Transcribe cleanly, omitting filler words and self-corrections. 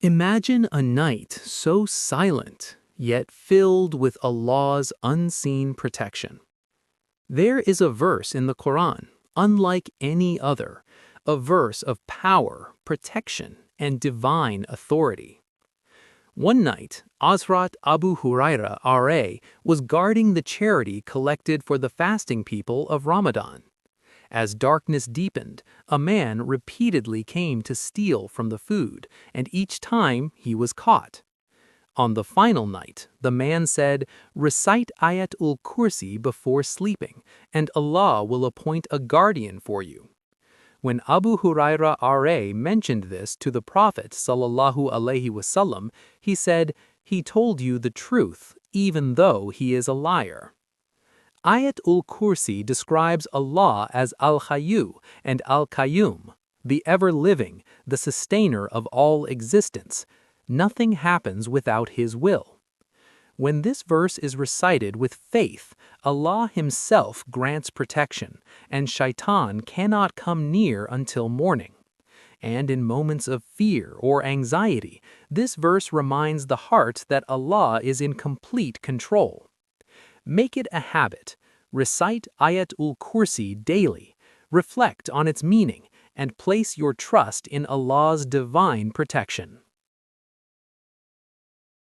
Imagine a night so silent, yet filled with Allah's unseen protection. There is a verse in the Qur'an, unlike any other, a verse of power, protection, and divine authority. One night, Hazrat Abu Huraira R.A. was guarding the charity collected for the fasting people of Ramadan. As darkness deepened, a man repeatedly came to steal from the food, and each time he was caught. On the final night, the man said, "Recite Ayatul Kursi before sleeping, and Allah will appoint a guardian for you." When Abu Huraira R.A. mentioned this to the Prophet ﷺ, he said, "He told you the truth, even though he is a liar." Ayatul Kursi describes Allah as Al-Hayyu and Al-Qayyum, the ever-living, the sustainer of all existence. Nothing happens without His will. When this verse is recited with faith, Allah Himself grants protection, and Shaytan cannot come near until morning. And in moments of fear or anxiety, this verse reminds the heart that Allah is in complete control. Make it a habit. Recite Ayatul Kursi daily. Reflect on its meaning and place your trust in Allah's divine protection.